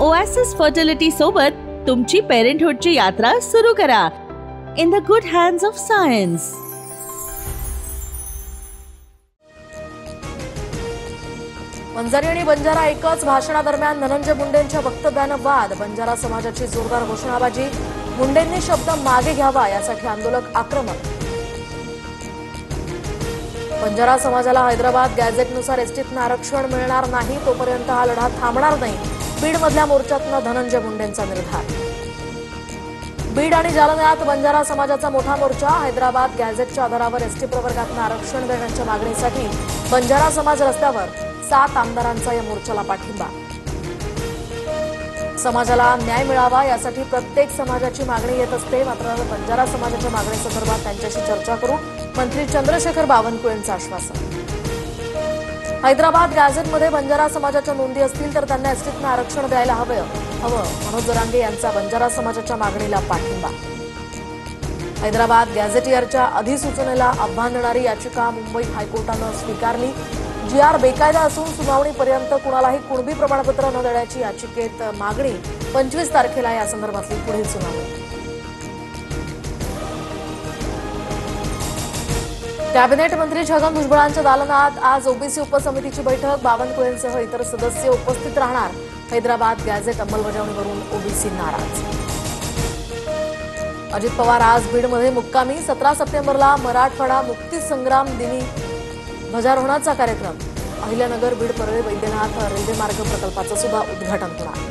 Oasis fertility सोबत तुमची पेरेंटहुडची यात्रा सुरू करा in the good hands of science. Vanjari आणि बंजारा एकच. भाषणादरम्यान धनंजय मुंडेंच्या वक्तव्यानं वाद. बंजारा समाजाची जोरदार घोषणाबाजी. मुंडेंनी शब्द मागे घ्यावा यासाठी आंदोलक आक्रमक. बंजारा समाजाला हैदराबाद गॅझेटनुसार एसटीतनं आरक्षण मिळणार नाही तोपर्यंत हा लढा थांबणार नाही. बीडमधल्या मोर्चातनं धनंजय मुंडेंचा निर्धार. बीड आणि जालन्यात बंजारा समाजाचा मोठा मोर्चा. हैदराबाद गॅझेटच्या आधारावर एसटी प्रवर्गातनं आरक्षण देण्याच्या मागणीसाठी बंजारा समाज रस्त्यावर. 7 आमदारांचा या मोर्चाला पाठिंबा. समाजाला न्याय मिळावा यासाठी प्रत्येक समाजाची मागणी येत असते, मात्र बंजारा समाजाच्या मागणीसंदर्भात त्यांच्याशी चर्चा करू. मंत्री चंद्रशेखर बावनकुळेंचं आश्वासन. हैदराबाद गॅझेटमध्ये बंजारा समाजाच्या नोंदी असतील तर त्यांना एसटीतनं आरक्षण द्यायला हवं. मनोज जरांगे यांचा बंजारा समाजाच्या मागणीला पाठिंबा. हैदराबाद गॅझेटियरच्या अधिसूचनेला आव्हान देणारी याचिका मुंबई हायकोर्टानं स्वीकारली. GR बेकायदा असून सुनावणीपर्यंत कुणालाही कुणबी प्रमाणपत्र न देण्याची याचिकेत मागणी. 25 तारखेला या संदर्भातली पुढील सुनावणी. कॅबिनेट मंत्री छगन भुजबळांच्या दालनात आज ओबीसी उपसमितीची बैठक. बावनकुळेंसह इतर सदस्य उपस्थित राहणार. हैदराबाद गॅझेट अंमलबजावणीवरून ओबीसी नाराज. अजित पवार आज बीडमध्ये मुक्कामी. 17 सप्टेंबरला मराठवाडा मुक्तीसंग्राम दिनी ध्वजारोहणाचा कार्यक्रम. अहिल्यानगर बीड परळी वैद्यनाथ रेल्वे मार्ग प्रकल्पाचं सुद्धा उद्घाटन होणार.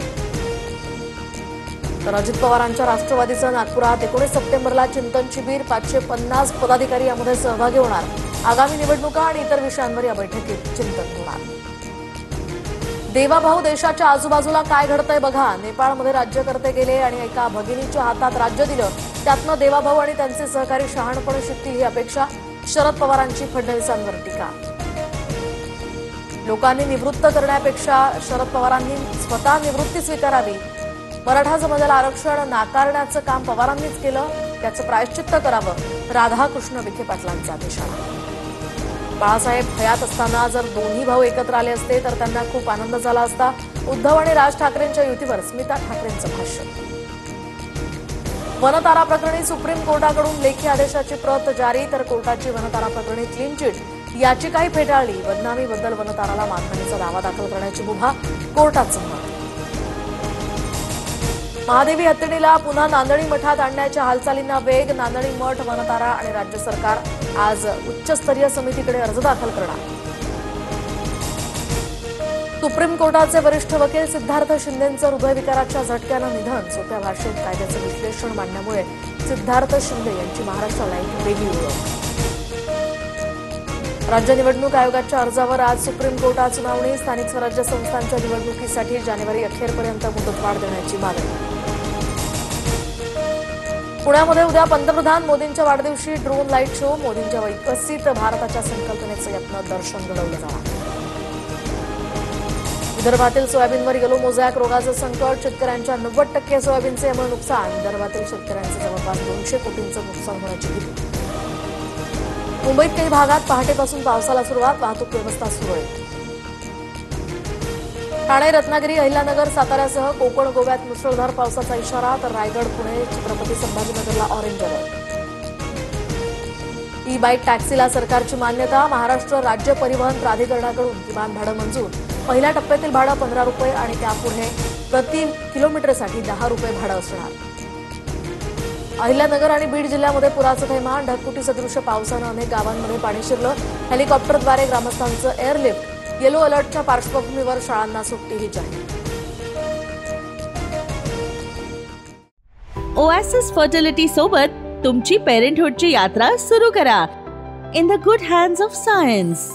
तर अजित पवारांच्या राष्ट्रवादीचं नागपुरात 19 सप्टेंबरला चिंतन शिबिर. 550 पदाधिकारी यामध्ये सहभागी होणार. आगामी निवडणुका आणि इतर विषयांवर या बैठकीत चिंतन होणार. देवाभाऊ देशाच्या आजूबाजूला काय घडतंय बघा. नेपाळमध्ये राज्यकर्ते गेले आणि एका भगिनीच्या हातात राज्य दिलं. त्यातनं देवाभाऊ आणि त्यांचे सहकारी शहाणपण शिकतील ही अपेक्षा. शरद पवारांची फडणवीसांवर टीका. लोकांनी निवृत्त करण्यापेक्षा शरद पवारांनी स्वतः निवृत्ती स्वीकारावी. मराठा समाजाला आरक्षण नाकारण्याचं काम पवारांनीच केलं, त्याचं प्रायश्चित्त करावं. राधाकृष्ण विखे पाटलांचा इशारा. बाळासाहेब हयात असताना जर दोन्ही भाऊ एकत्र आले असते तर त्यांना खूप आनंद झाला असता. उद्धव आणि राज ठाकरेंच्या युतीवर स्मिता ठाकरेंचं भाष्य. वनतारा प्रकरणी सुप्रीम कोर्टाकडून लेखी आदेशाची प्रत जारी. तर कोर्टाची वनतारा प्रकरणी क्लीन चिट याचिकाही फेटाळली. बदनामीबद्दल वनताराला मानहानीचा दावा दाखल करण्याची मुभा. कोर्टाचं मत. महादेवी हत्तीणीला पुन्हा नांदणी मठात आणण्याच्या हालचालींना वेग. नांदणी मठ, वनतारा आणि राज्य सरकार आज उच्चस्तरीय समितीकडे अर्ज दाखल करणार. सुप्रीम कोर्टाचे वरिष्ठ वकील सिद्धार्थ शिंदेंचं हृदयविकाराच्या झटक्यानं निधन. सोप्या भाषेत कायद्याचं विश्लेषण मांडण्यामुळे सिद्धार्थ शिंदे यांची महाराष्ट्राला एक वेगळी ओळख. राज्य निवडणूक आयोगाच्या अर्जावर आज सुप्रीम कोर्टात सुनावणी. स्थानिक स्वराज्य संस्थांच्या निवडणुकीसाठी जानेवारी अखेरपर्यंत मुदतवाढ देण्याची मागणी. पुण्यामध्ये उद्या पंतप्रधान मोदींच्या वाढदिवशी ड्रोन लाईट शो. मोदींच्या विकसित भारताच्या संकल्पनेचं यातनं दर्शन घडवलं जाणार. विदर्भातील सोयाबीनवर येलो मोझॅक रोगाचं संकट. शेतकऱ्यांच्या 90% सोयाबीनचे यामुळे नुकसान. विदर्भातील शेतकऱ्यांचं जवळपास 200 कोटींचं नुकसान होण्याची भीती. मुंबईत काही भागात पहाटेपासून पावसाला सुरुवात. वाहतूक व्यवस्था सुरळीत. ठाणे, रत्नागिरी, अहिल्यानगर, साताऱ्यासह कोकण, गोव्यात मुसळधार पावसाचा इशारा. तर रायगड, पुणे, छत्रपती संभाजीनगरला ऑरेंज अलर्ट. ई बाईक टॅक्सीला सरकारची मान्यता. महाराष्ट्र राज्य परिवहन प्राधिकरणाकडून किमान भाडं मंजूर. पहिल्या टप्प्यातील भाडं 15 रुपये आणि त्यापुढे प्रति किलोमीटरसाठी 10 रुपये भाडं असणार. अहिल्यानगर आणि बीड जिल्ह्यामध्ये पुराचं थैमान. ढगफुटी सदृश्य पावसानं अनेक गावांमध्ये पाणी शिरलं. हेलिकॉप्टरद्वारे ग्रामस्थांचं एअरलिफ्ट. येलो अलर्टच्या पार्श्वभूमीवर शाळांना सुट्टीही जाहीर. ओएसिस फर्टिलिटी सोबत तुमची पेरेंटहुडची यात्रा सुरू करा in the good hands of science.